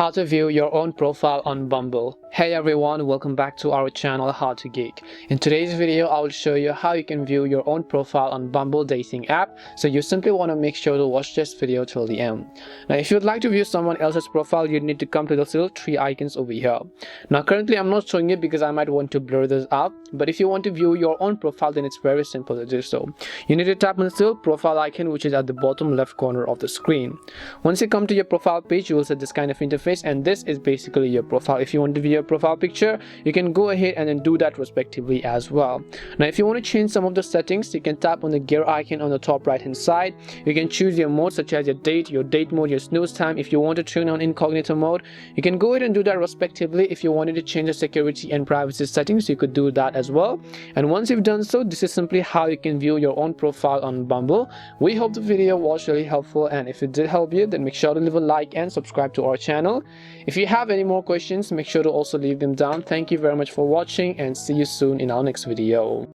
How to view your own profile on Bumble. Hey everyone, welcome back to our channel How to Geek. In today's video, I will show you how you can view your own profile on Bumble dating app. So you simply want to make sure to watch this video till the end. Now if you would like to view someone else's profile, you need to come to those little three icons over here. Now currently I'm not showing it because I might want to blur this out. But if you want to view your own profile, then it's very simple to do so. You need to tap on the little profile icon which is at the bottom left corner of the screen. Once you come to your profile page, you will see this kind of interface, and this is basically your profile. If you want to view your profile picture, you can go ahead and then do that respectively as well. Now if you want to change some of the settings, you can tap on the gear icon on the top right hand side. You can choose your mode such as your date mode, your snooze time. If you want to turn on incognito mode, you can go ahead and do that respectively. If you wanted to change the security and privacy settings, you could do that as well. And once you've done so, this is simply how you can view your own profile on Bumble. We hope the video was really helpful, and if it did help you, then make sure to leave a like and subscribe to our channel. If you have any more questions, make sure to also leave them down. Thank you very much for watching, and see you soon in our next video.